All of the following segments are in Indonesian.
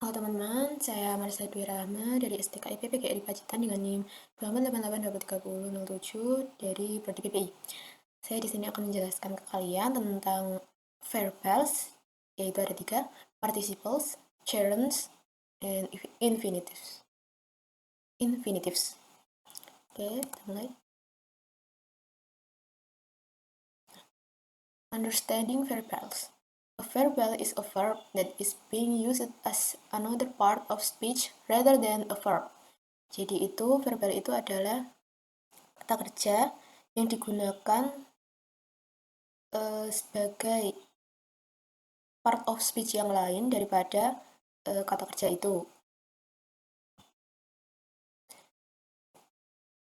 Halo teman-teman, saya Marisa Dwi Rahma dari STK IPP GRI Pacitan dengan NIM 28882037 dari Prodi PPI. Saya di sini akan menjelaskan ke kalian tentang verbals, yaitu ada 3, participles, gerunds, and infinitives. Oke, kita mulai. Understanding verbals. A verbal is a verb that is being used as another part of speech rather than a verb. Jadi verbal itu adalah kata kerja yang digunakan sebagai part of speech yang lain daripada kata kerja itu.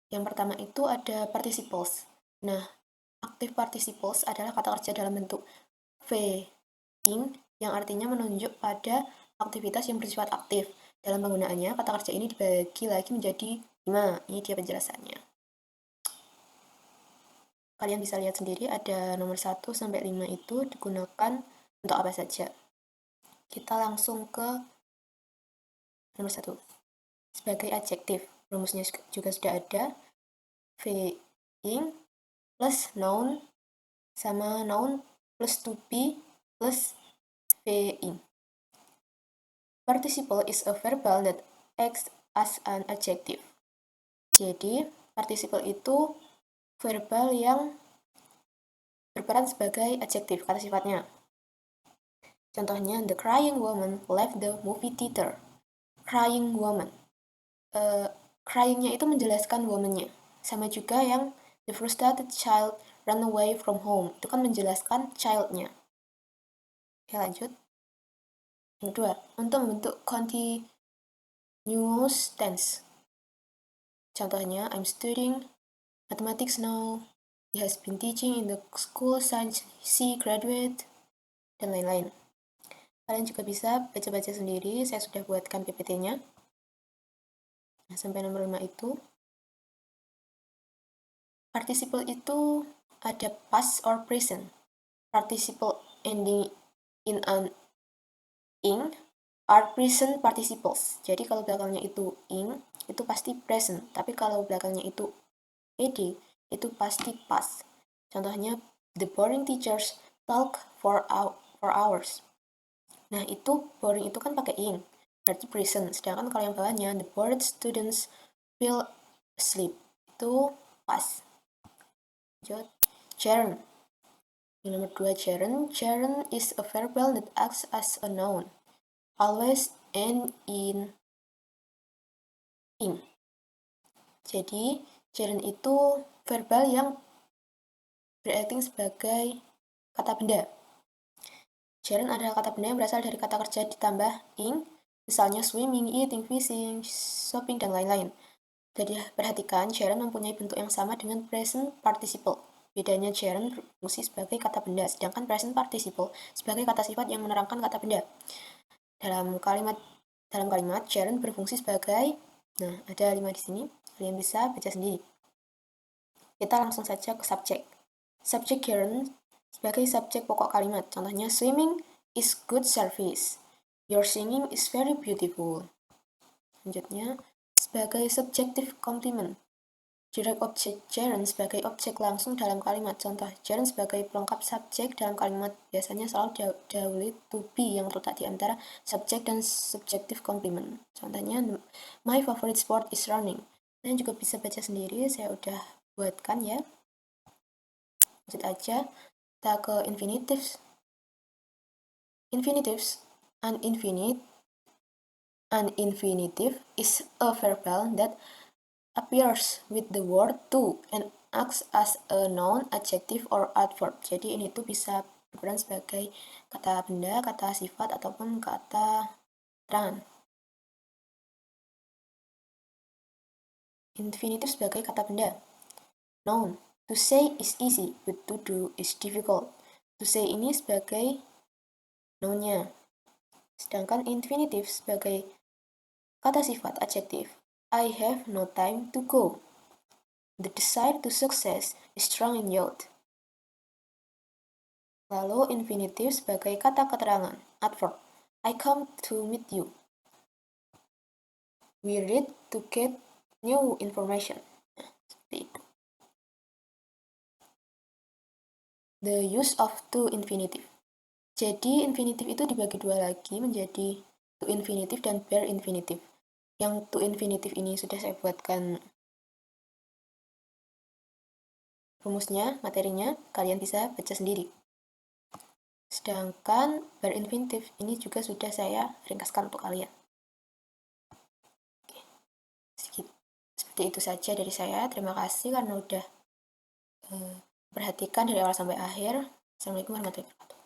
Yang pertama itu ada participles. Nah, active participles adalah kata kerja dalam bentuk v-ing yang artinya menunjuk pada aktivitas yang bersifat aktif. Dalam penggunaannya, kata kerja ini dibagi lagi menjadi 5. Ini dia penjelasannya. Kalian bisa lihat sendiri ada nomor 1 sampai 5 itu digunakan untuk apa saja. Kita langsung ke nomor 1. Sebagai adjektif, rumusnya juga sudah ada. V-ing plus noun sama noun plus to be plus v-ing. Participle is a verbal that acts as an adjective. Jadi, participle itu verbal yang berperan sebagai adjektif, kata sifatnya. Contohnya, the crying woman left the movie theater. Crying woman. Crying-nya itu menjelaskan woman-nya. Sama juga yang the frustrated child run away from home. Itu kan menjelaskan child-nya. Oke, lanjut. Yang kedua, untuk membentuk continuous tense. Contohnya, I'm studying mathematics now. He has been teaching in the school since she graduated. Dan lain-lain. Kalian juga bisa baca-baca sendiri. Saya sudah buatkan PPT-nya. Nah, sampai nomor 5 itu. Participle itu ada past or present. Participle ending in an ing are present participles. Jadi kalau belakangnya itu ing, itu pasti present. Tapi kalau belakangnya itu ed, itu pasti past. Contohnya, the boring teachers talk for hours. Nah, itu boring itu kan pakai ing, berarti present. Sedangkan kalau yang bawahnya, the bored students fell asleep, itu past. Gerund. Yang nomor 2, gerund. Gerund is a verbal that acts as a noun. Always end in ing. Jadi, gerund itu verbal yang beracting sebagai kata benda. Gerund adalah kata benda yang berasal dari kata kerja ditambah ing, misalnya swimming, eating, fishing, shopping, dan lain-lain. Jadi perhatikan, gerund mempunyai bentuk yang sama dengan present participle. Bedanya gerund berfungsi sebagai kata benda, sedangkan present participle sebagai kata sifat yang menerangkan kata benda. Dalam kalimat gerund berfungsi sebagai, nah ada 5 di sini, kalian bisa baca sendiri. Kita langsung saja ke subjek. Subjek gerund sebagai subjek pokok kalimat. Contohnya, swimming is good service. Your singing is very beautiful. Selanjutnya, sebagai subjective complement. Direct object gerund sebagai objek langsung dalam kalimat. Contoh, gerund sebagai pelengkap subjek dalam kalimat biasanya selalu didahului to be yang terletak di antara subjek dan subjective complement. Contohnya, my favorite sport is running. Kalian juga bisa baca sendiri, saya udah buatkan ya. Lanjut aja, kita ke infinitives. Infinitives, an infinitive is a verbal that appears with the word to and acts as a noun, adjective, or adverb. Jadi ini tuh bisa berperan sebagai kata benda, kata sifat, ataupun kata terangan. Infinitive sebagai kata benda. Noun. To say is easy, but to do is difficult. To say ini sebagai nounnya. Sedangkan infinitive sebagai kata sifat, adjektif. I have no time to go. The desire to success is strong in youth. Lalu infinitive sebagai kata keterangan, adverb. I come to meet you. We read to get new information. Nah, seperti itu. The use of to infinitive. Jadi infinitive itu dibagi dua lagi menjadi to infinitive dan bare infinitive. Yang to infinitive ini sudah saya buatkan rumusnya, materinya, kalian bisa baca sendiri. Sedangkan bare infinitive ini juga sudah saya ringkaskan untuk kalian. Seperti itu saja dari saya. Terima kasih karena udah perhatikan dari awal sampai akhir. Assalamualaikum warahmatullahi wabarakatuh.